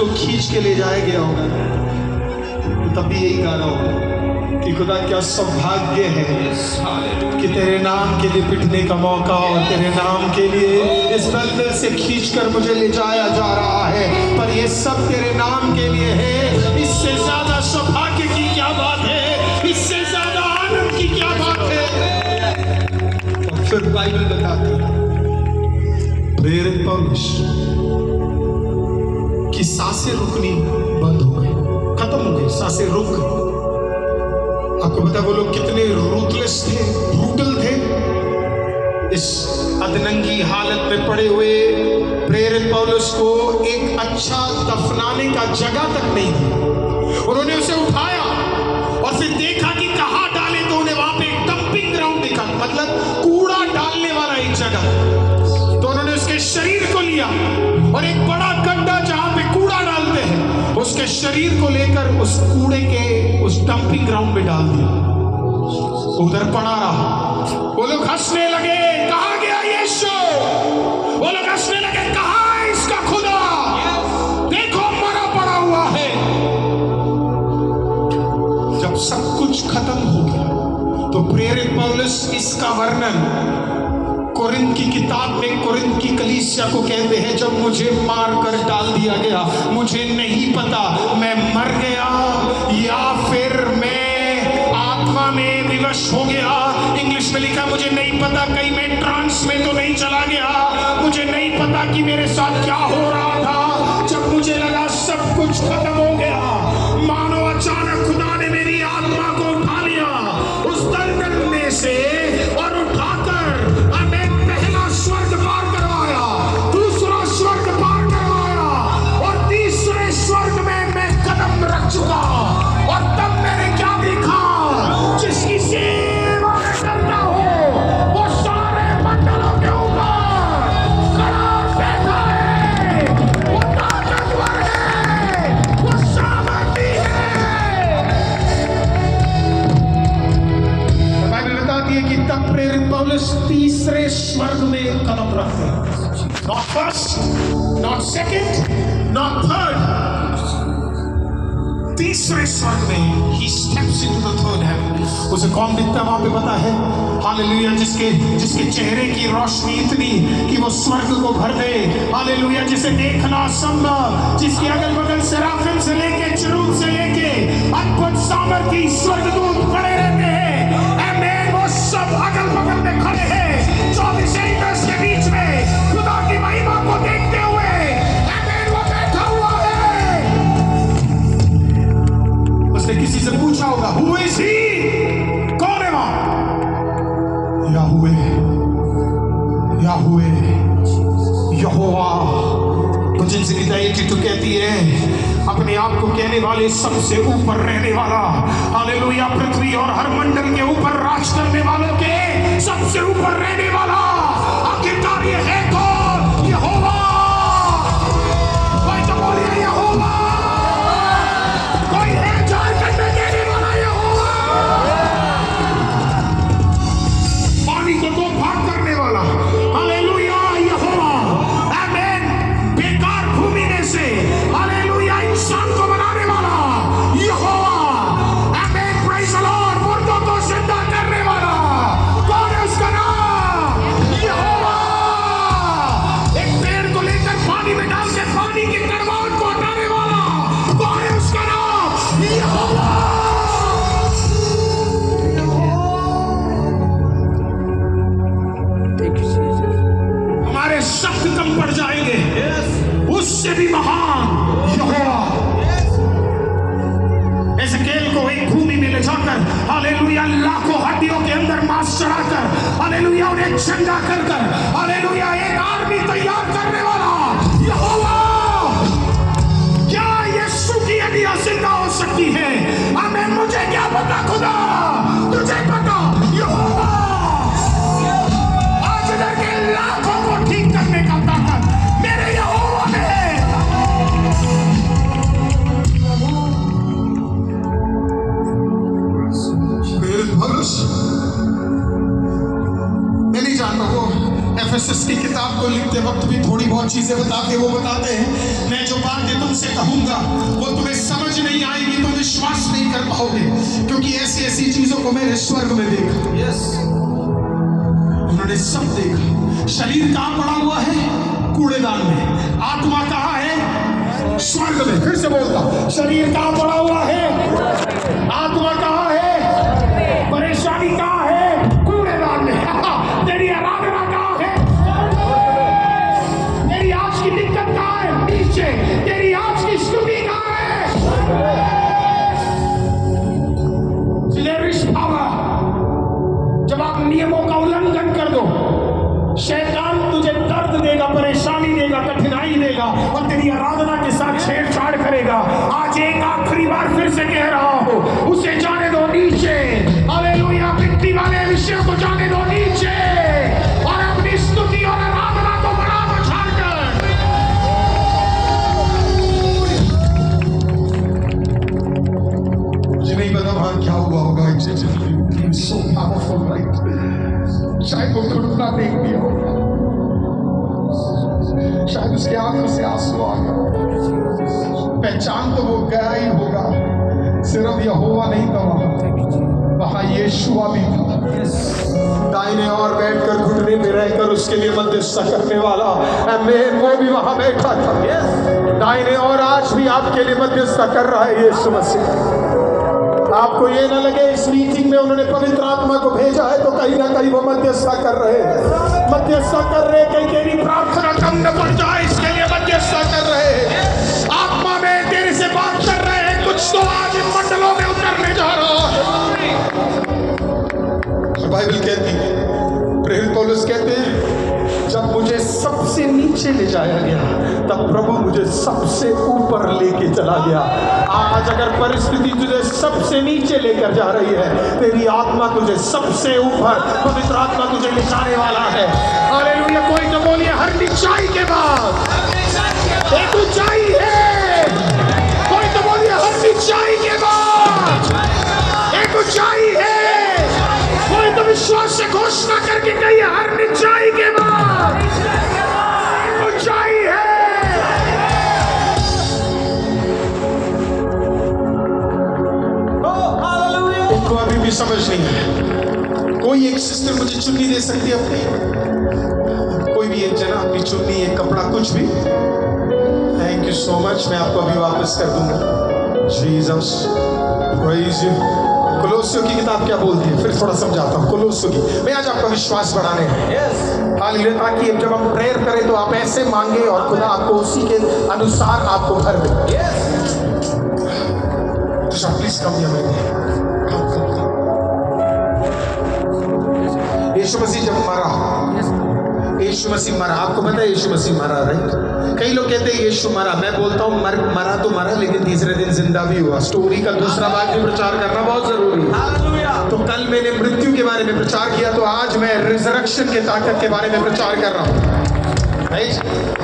उसको खींच के ले जाया गया होगा तो तब भी यही गा रहा होगा कि खुदा क्या सौभाग्य है कि तेरे नाम के लिए पिटने का मौका और तेरे नाम के लिए इस दलदल से खींचकर मुझे ले जाया जा रहा है, पर ये सब तेरे नाम के लिए है। इससे ज्यादा सौभाग्य की क्या बात है, इससे ज्यादा आनंद की क्या बात है। और फिर बाइबल बताती है प्रेरित पौलुस की सांसें रुकनी बंद हो गई, खत्म हो गई, सांसें रुक गई। आपको पता वो लोग कितने रूथलेस थे, ब्रूटल थे। इस अधनंगी हालत में पड़े हुए प्रेरित पौलुस को एक अच्छा दफनाने का जगह तक नहीं थी। उन्होंने उसे उठाया और फिर देखा कि कहां डाले, तो उन्हें वहां पे एक डंपिंग ग्राउंड दिखा, मतलब कूड़ा डालने वाला एक जगह। तो उन्होंने उसके शरीर को लिया और एक बड़ा गड्ढा जहां पे कूड़ा डालते हैं, उसके शरीर को लेकर उस कूड़े के उस डंपिंग ग्राउंड में डाल दिया। उधर पड़ा रहा। वो लोग हंसने लगे, कहां गया यीशु? वो लोग हंसने लगे, कहां है इसका खुदा? देखो मरा पड़ा हुआ है। जब सब कुछ खत्म हो गया तो प्रेरित पौलुस इसका वर्णन कोरिन्थ की किताब में कोरिन्थ की कलीसिया को कहते हैं, जब मुझे मार कर डाल दिया गया, मुझे नहीं पता मैं मर गया या फिर मैं आत्मा में विवश हो गया। इंग्लिश में लिखा मुझे नहीं पता कहीं मैं ट्रांस में तो नहीं चला गया, मुझे नहीं पता कि मेरे साथ क्या हो रहा था। जब मुझे लगा सब कुछ खत्म हो गया, मानो अचानक खुदा ने मेरी आत्मा को उठा लिया उस दलदल में से और उठाकर स्वर्ग पार करवाया, दूसरा स्वर्ग पार करवाया और तीसरे स्वर्ग में मैं कदम रख चुका। और तब मैंने क्या देखा? जिसकी सेवा में करता हूं वो सारे मंडलों के ऊपर खड़ा बैठा है, वो ताकतवर है, वो सामर्थी है। बाइबल बताती है कि तब प्रेरित पौलुस तीसरे स्वर्ग में कदम रखते हैं। Not first, not second, not third. तीसरे स्वर्ग में he steps into the third heaven. उसे कौन दिखता है वहां पे पता है? हालेलुया, जिसके चेहरे की रोशनी इतनी कि वो स्वर्ग को भर दे। हालेलुया, जिसे देखना संभव, जिसके अगल बगल सेराफिम से लेके चेरूब से लेके अद्भुत सामर्थी स्वर्गदूत खड़े रहते हैं। आमीन, वो सब अगल बगल में खड़े हैं 24 एंगल्स के बीच में खुदा की महिमा को देखते हुए। आमीन, वो बैठा हुआ है। उसने किसी से पूछा होगा हु इज ही, कौन है वहां? याहुवे, यहोवा। तो जिनसे निदाई तो कहती है अपने आप को कहने वाले सबसे ऊपर रहने वाला, हालेलुया, पृथ्वी और हर मंडल के ऊपर राज करने वालों के सबसे ऊपर रहने वाला। आखिरकार ये है कौन? यहोवा। कोई तो बोलिए यहोवा। कोई है झारखंड में कहने वाला यहोवा। पानी को दो भाग करने वाला, हालेलुया, यहोवा। आमीन, बेकार भूमि में से हालेलुया इंसान को बनाने वाला यहोवा। आमीन, प्रेज़ द लॉर्ड, मुर्दों को जिंदा करने वाला। कौन है उसका नाम? यहोवा। एक पेड़ को लेकर पानी में डाल के पानी के कड़वाहट को हटाने वाला। कौन है उसका नाम? यहोवा। हमारे शब्द कम पड़ जाएंगे, उससे भी महान यहोवा। एज़ेकिएल को एक भूमि में ले जाकर हालेलुया लाखों हड्डियों के अंदर मांस चढ़ाकर हालेलुया उन्हें चंगा कर हालेलुया एक आर्मी तैयार करने वाला यहोवा। क्या यीशु की हड्डियां जिंदा हो सकती है? आमीन, मुझे क्या पता खुदा, तुझे पता यहोवा। आज इधर के लाखों को ठीक करने का ताकत मेरे यहोवा में है। मैं नहीं जानता वो एफएसएस की किताब को लिखते वक्त भी थोड़ी बहुत चीजें वो बताते हैं, मैं जो बातें तुमसे कहूंगा वो तुम्हें समझ नहीं आएगी, तुम विश्वास नहीं कर पाओगे, क्योंकि ऐसी ऐसी चीजों को मैंने स्वर्ग में देखा। यस, उन्होंने सब देखा। शरीर कहाँ पड़ा हुआ है? कूड़ेदान में। आत्मा कहाँ है? स्वर्ग में। फिर से बोलता, शरीर कहाँ पड़ा हुआ है? आत्मा कहाँ है? परेशानी कहाँ है? कूड़ेदान में। तेरी आराधना कहाँ है? तेरी आज की दिक्कत कहाँ है? नीचे। तेरी आज की स्तुति कहाँ है? जब आप नियमों का उल्लंघन कर दो, शैतान तुझे दर्द देगा, परेशानी देगा, कठिनाई देगा और तेरी आराधना के साथ छेड़छाड़ करेगा। आज एक आखिरी बार फिर से कह रहा हूं, उसे जाने दो नीचे। हालेलुया। मिट्टी वाले विषयों को जाने दो नीचे और अपनी स्तुति और आराधना को बड़ा बचाकर। मुझे नहीं पता वहां क्या हुआ होगा। So powerful, right? शायद वो घुटना देख दिया होगा, शायद उसके आंखों से आंसू आ गया। पहचान तो वो गया ही होगा, सिर्फ यहोवा नहीं था, वहां यीशुआ भी था। दाहिने और बैठकर घुटने पे रहकर उसके लिए मध्यस्थता करने वाला आमीन, वो भी वहां बैठा था। दाहिने और आज भी आपके लिए मध्यस्थता कर रहा है यीशु मसीह। आपको ये ना लगे इस मीटिंग में उन्होंने पवित्र आत्मा को भेजा है तो कहीं ना कहीं वो मध्यस्थता कर रहे हैं, मध्यस्थता कर रहे हैं। कहीं तेरी प्रार्थना कम न पड़ जाए इसके लिए मध्यस्थता कर रहे हैं। आत्मा में तेरे से बात कर रहे हैं, कुछ तो आज इन मंडलों में उतरने जा रहा है। बाइबल कहती है, प्रेरित पौलुस कहते हैं, जब मुझे सबसे नीचे ले जाया गया तब प्रभु मुझे सबसे ऊपर लेके चला गया। आज अगर परिस्थिति तुझे सबसे नीचे लेकर जा रही है, तेरी आत्मा तुझे सबसे ऊपर, पवित्र आत्मा तुझे निचाने वाला है। हालेलुया। कोई तो बोलिए, हर नीचाई के बाद एक ऊंचाई है। कोई तो बोलिए, हर नीचाई के बाद एक ऊंचाई है। कोई तो विश्वास से घोषणा करके कहिए, हर नीचाई के बाद ऊंचाई है। इनको अभी भी समझ नहीं है। कोई एक सिस्टर मुझे चुन्नी दे सकती है अपनी, कोई भी एक जना अपनी चुन्नी, एक कपड़ा, कुछ भी। थैंक यू सो मच, मैं आपको अभी वापस कर दूंगा। Jesus praise you. कोलोसियों की किताब क्या बोलती है, फिर थोड़ा समझाता हूँ। कोलोसियों की, मैं आज आपका विश्वास बढ़ाने हालेलुया, ताकि जब हम प्रेयर करें तो आप ऐसे मांगे और खुदा आपको उसी के अनुसार आपको भर दे। तो प्लीज कम यीशु मसीह जब मरा, यीशु मसीह मरा, आपको पता है यीशु मसीह मरा, राइट? कई लोग कहते हैं यीशु मरा, मैं बोलता हूँ मरा तो मरा, लेकिन तीसरे दिन जिंदा भी हुआ। स्टोरी का दूसरा भाग भी प्रचार करना बहुत जरूरी है। तो कल मैंने मृत्यु के बारे में प्रचार किया, तो आज मैं रिजरेक्शन के ताकत के बारे में प्रचार कर रहा हूँ। राइट?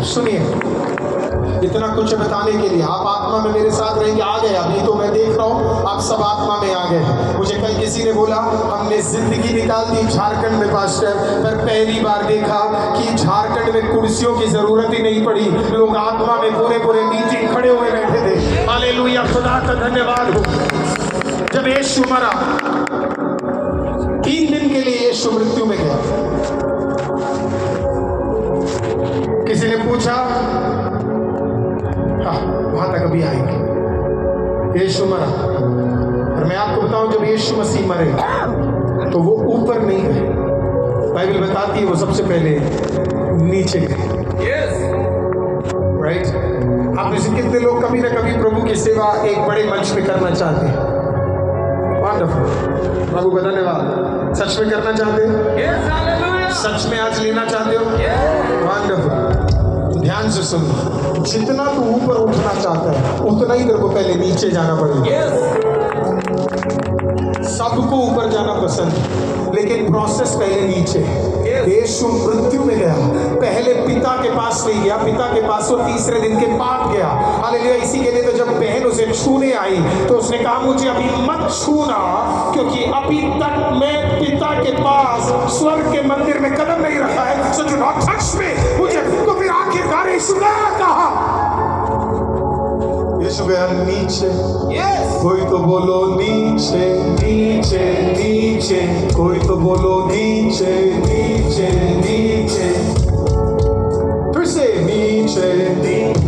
सुनिए, इतना कुछ बताने के लिए आप आत्मा में मेरे साथ रहेंगे। आ गए अभी तो मैं देख रहा हूँ आप सब आत्मा में आ गए। मुझे कल किसी ने बोला हमने जिंदगी निकाल दी झारखंड में पास्टर, पर पहली बार देखा कि झारखंड में कुर्सियों की जरूरत ही नहीं पड़ी, लोग आत्मा में पूरे पूरे मीटिंग खड़े हुए बैठे थे। हालेलुया, खुदा का धन्यवाद हो। जब यीशु मरा, 3 दिन के लिए यीशु मृत्यु में गया। किसी ने पूछा वहां तक अभी आएंगे। यीशु मरा, और मैं आपको बताऊं जब यीशु मसीह मरे तो वो ऊपर नहीं गए। बाइबल बताती है वो सबसे पहले नीचे गए। राइट? आप में से कितने लोग कभी ना कभी प्रभु की सेवा एक बड़े मंच पे करना चाहते हैं? वंडरफुल, प्रभु का धन्यवाद। सच में करना चाहते हो? सच में आज लेना चाहते हो? वंडरफुल। ध्यान से सुनो, जितना तू ऊपर उठना चाहता है उतना ही तेरे को पहले नीचे जाना पड़ेगा। सबको ऊपर जाना पसंद है, लेकिन प्रोसेस पहले नीचे। यीशु मृत्यु में गया, पहले पिता के पास नहीं गया, पिता के पास वो तीसरे दिन के बाद गया। हालेलुया। इसी के लिए तो जब बहन उसे छूने आई तो उसने कहा मुझे अभी मत छूना, क्योंकि अभी तक मैं पिता के पास स्वर्ग के मंदिर में कदम नहीं रखा है। सो डू और चर्च में मुझे तो फिर आखिरकार यीशु गया कहा? यीशु गया नीचे। कोई तो बोलो नीचे नीचे नीचे, कोई तो बोलो नीचे नीचे नीचे, फिर से नीचे नीचे।